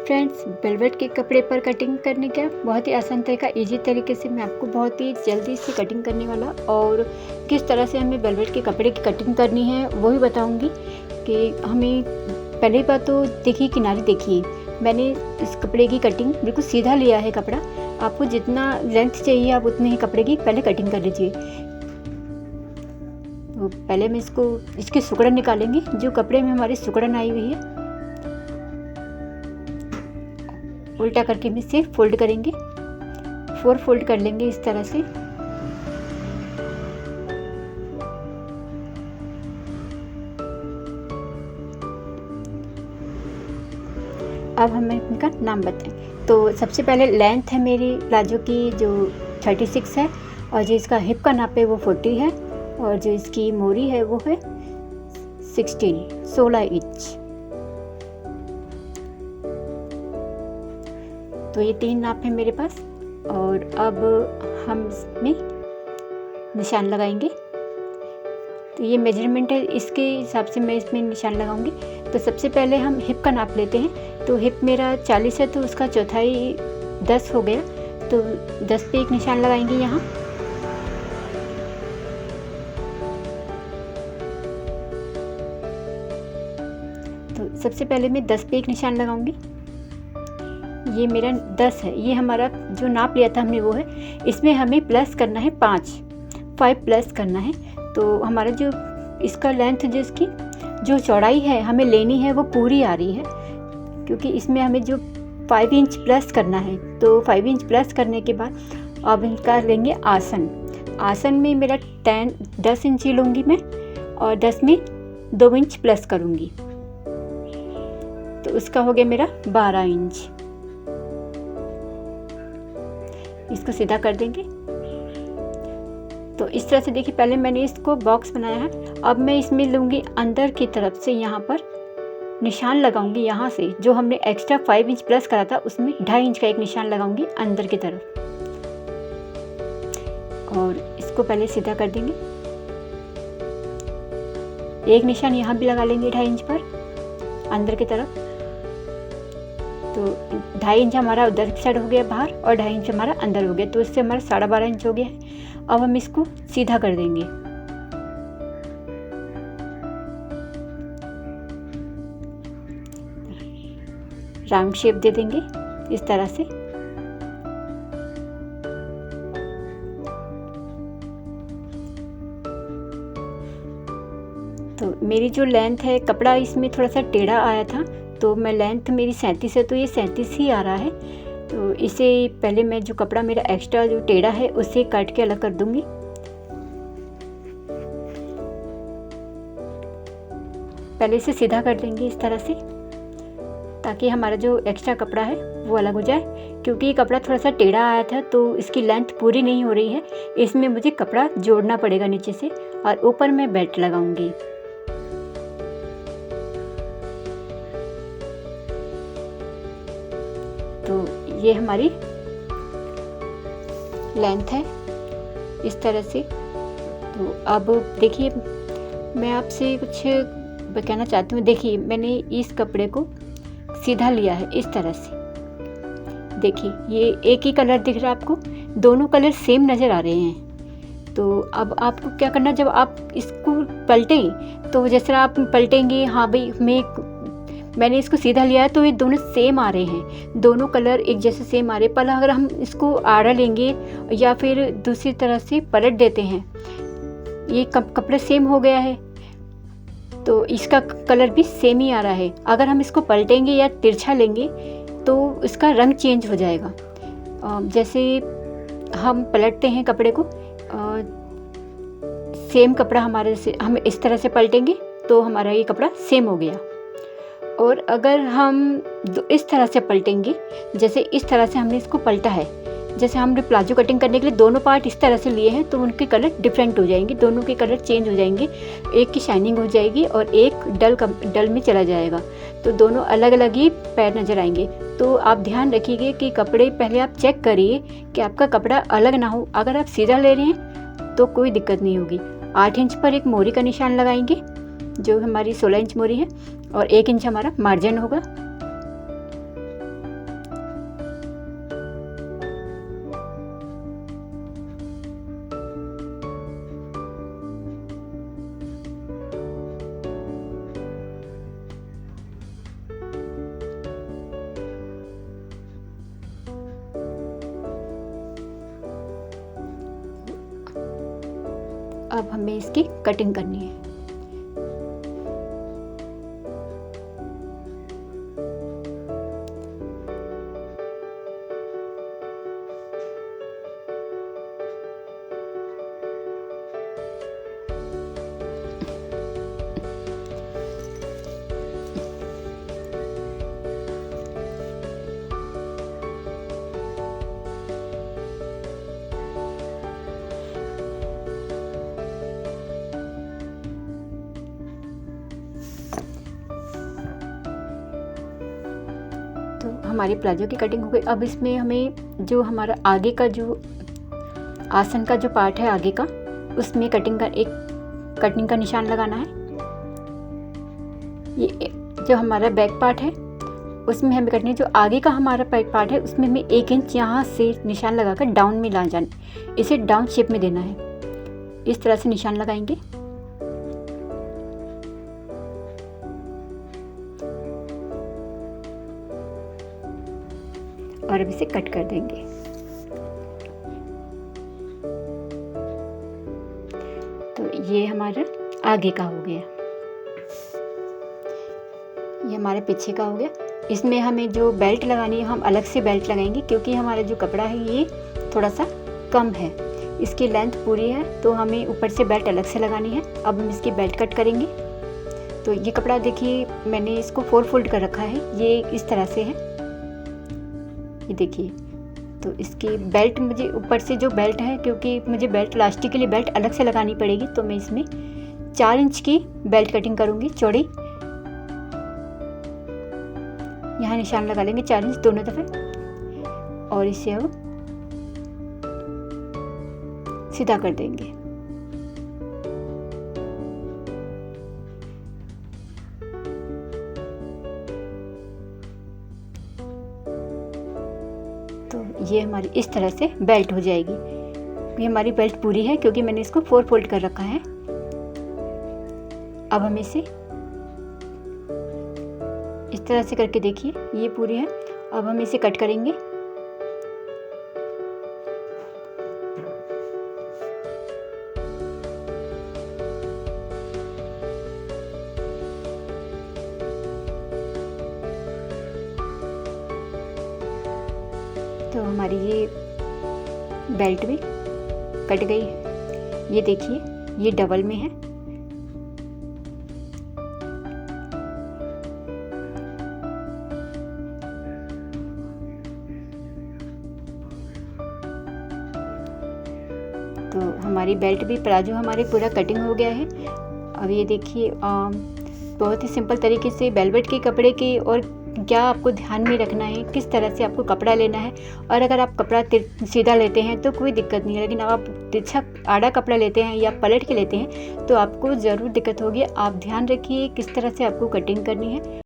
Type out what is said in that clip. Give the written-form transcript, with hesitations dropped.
Friends, velvet के कपड़े पर कटिंग करने का बहुत ही आसान तरीका, इजी तरीके से मैं आपको बहुत ही जल्दी से कटिंग करने वाला और किस तरह से हमें वेलवेट के कपड़े की कटिंग करनी है वो भी बताऊंगी। कि हमें पहली बात तो देखिए, किनारे देखिए, मैंने इस कपड़े की कटिंग बिल्कुल सीधा लिया है कपड़ा। आपको जितना लेंथ चाहिए आप उतने ही कपड़े की पहले कटिंग कर लीजिए। तो पहले मैं इसकी सुकड़न निकालेंगे, जो कपड़े में हमारी सुकड़न आई हुई है उल्टा करके हम इसे फोल्ड करेंगे। 4 फोल्ड कर लेंगे इस तरह से। अब हमें इनका नाम बताएं। तो सबसे पहले लेंथ है मेरी प्लाजो की जो 36 है, और जो इसका हिप का नाप है वो 40 है, और जो इसकी मोरी है वो है 16 इंच। तो ये 3 नाप है मेरे पास। और अब हम इसमें निशान लगाएंगे। तो ये मेजरमेंट है, इसके हिसाब से मैं इसमें निशान लगाऊंगी। तो सबसे पहले हम हिप का नाप लेते हैं। तो हिप मेरा 40 है, तो उसका चौथाई 10 हो गया। तो 10 पे एक निशान लगाएंगे यहाँ। तो सबसे पहले मैं 10 पे एक निशान लगाऊंगी। ये मेरा 10 है, ये हमारा जो नाप लिया था हमने वो है। इसमें हमें प्लस करना है 5 प्लस करना है। तो हमारा जो इसका लेंथ, जो इसकी जो चौड़ाई है हमें लेनी है वो पूरी आ रही है, क्योंकि इसमें हमें जो 5 इंच प्लस करना है। तो 5 इंच प्लस करने के बाद अब इनका लेंगे आसन। आसन में मेरा 10 इंच लूँगी मैं, और 10 में 2 इंच प्लस करूँगी। तो उसका हो गया मेरा 12 इंच। इसको सीधा कर देंगे। तो इस तरह से देखिए, पहले मैंने इसको बॉक्स बनाया है। अब मैं इसमें लूँगी अंदर की तरफ से, यहाँ पर निशान लगाऊंगी। यहाँ से जो हमने एक्स्ट्रा 5 इंच प्लस करा था उसमें 2.5 इंच का एक निशान लगाऊंगी अंदर की तरफ, और इसको पहले सीधा कर देंगे। एक निशान यहाँ भी लगा लेंगे 2.5 इंच पर अंदर की तरफ। तो 2.5 इंच हमारा उधर की साइड हो गया बाहर, और 2.5 इंच हमारा अंदर हो गया। तो इससे हमारा 12.5 इंच हो गया है। अब हम इसको सीधा कर देंगे। राउंड शेप दे देंगे इस तरह से। तो मेरी जो लेंथ है, कपड़ा इसमें थोड़ा सा टेढ़ा आया था, तो मैं लेंथ मेरी 37 है, तो ये 37 ही आ रहा है। तो इसे पहले मैं जो कपड़ा मेरा एक्स्ट्रा जो टेढ़ा है उसे काट के अलग कर दूंगी। पहले इसे सीधा कर देंगे इस तरह से, ताकि हमारा जो एक्स्ट्रा कपड़ा है वो अलग हो जाए। क्योंकि ये कपड़ा थोड़ा सा टेढ़ा आया था, तो इसकी लेंथ पूरी नहीं हो रही है। इसमें मुझे कपड़ा जोड़ना पड़ेगा नीचे से, और ऊपर मैं बेल्ट लगाऊंगी। तो ये हमारी लेंथ है इस तरह से। तो अब देखिए, मैं आपसे कुछ कहना चाहती हूँ। देखिए, मैंने इस कपड़े को सीधा लिया है इस तरह से। देखिए, ये एक ही कलर दिख रहा है आपको, दोनों कलर सेम नज़र आ रहे हैं। तो अब आपको क्या करना, जब आप इसको पलटें, तो जैसे आप पलटेंगे, हाँ भाई मैंने इसको सीधा लिया है, तो ये दोनों सेम आ रहे हैं, दोनों कलर एक जैसे सेम आ रहे हैं। पर अगर हम इसको आड़ा लेंगे या फिर दूसरी तरह से पलट देते हैं, ये कपड़ा सेम हो गया है, तो इसका कलर भी सेम ही आ रहा है। अगर हम इसको पलटेंगे या तिरछा लेंगे तो इसका रंग चेंज हो जाएगा। जैसे हम पलटते हैं कपड़े को, सेम कपड़ा हमारे से हम इस तरह से पलटेंगे तो हमारा ये कपड़ा सेम हो गया। और अगर हम इस तरह से पलटेंगे, जैसे इस तरह से हमने इसको पलटा है, जैसे हमने प्लाजो कटिंग करने के लिए दोनों पार्ट इस तरह से लिए हैं, तो उनके कलर डिफरेंट हो जाएंगे, दोनों के कलर चेंज हो जाएंगे। एक की शाइनिंग हो जाएगी और एक डल में चला जाएगा, तो दोनों अलग अलग ही पैर नज़र आएंगे। तो आप ध्यान रखिए कि कपड़े पहले आप चेक करिए कि आपका कपड़ा अलग ना हो। अगर आप सीधा ले रहे हैं तो कोई दिक्कत नहीं होगी। 8 इंच पर एक मोरी का निशान लगाएंगे, जो हमारी 16 इंच मोरी है, और 1 इंच हमारा मार्जिन होगा। अब हमें इसकी कटिंग करनी है। तो हमारी प्लाजो की कटिंग हो गई। अब इसमें हमें जो हमारा आगे का जो आसन का जो पार्ट है आगे का, उसमें कटिंग का निशान लगाना है। ये जो हमारा बैक पार्ट है उसमें हमें कटनी है। जो आगे का हमारा पार्ट है उसमें हमें 1 इंच यहाँ से निशान लगाकर डाउन में ला जाना, इसे डाउन शेप में देना है। इस तरह से निशान लगाएंगे और अब इसे कट कर देंगे। तो ये हमारा आगे का हो गया, ये हमारे पीछे का हो गया। इसमें हमें जो बेल्ट लगानी है हम अलग से बेल्ट लगाएंगे, क्योंकि हमारा जो कपड़ा है ये थोड़ा सा कम है, इसकी लेंथ पूरी है, तो हमें ऊपर से बेल्ट अलग से लगानी है। अब हम इसकी बेल्ट कट करेंगे। तो ये कपड़ा देखिए मैंने इसको 4 फोल्ड कर रखा है, ये इस तरह से है, ये देखिए। तो इसकी बेल्ट मुझे ऊपर से जो बेल्ट है, क्योंकि मुझे बेल्ट इलास्टिक के लिए बेल्ट अलग से लगानी पड़ेगी, तो मैं इसमें 4 इंच की बेल्ट कटिंग करूँगी चौड़ी। यहाँ निशान लगा लेंगे 4 इंच दोनों तरफ और इसे अब सीधा कर देंगे। तो ये हमारी इस तरह से बेल्ट हो जाएगी। ये हमारी बेल्ट पूरी है, क्योंकि मैंने इसको 4 फोल्ड कर रखा है। अब हम इसे इस तरह से करके देखिए, ये पूरी है। अब हम इसे कट करेंगे। तो हमारी ये बेल्ट भी कट गई है। ये देखिए ये डबल में है। तो हमारी बेल्ट भी प्लाजो हमारे पूरा कटिंग हो गया है। अब ये देखिए बहुत ही सिंपल तरीके से वेलवेट के कपड़े की और क्या आपको ध्यान में रखना है, किस तरह से आपको कपड़ा लेना है। और अगर आप कपड़ा सीधा लेते हैं तो कोई दिक्कत नहीं है, लेकिन अब आप तिरछा आड़ा कपड़ा लेते हैं या पलट के लेते हैं तो आपको ज़रूर दिक्कत होगी। आप ध्यान रखिए किस तरह से आपको कटिंग करनी है।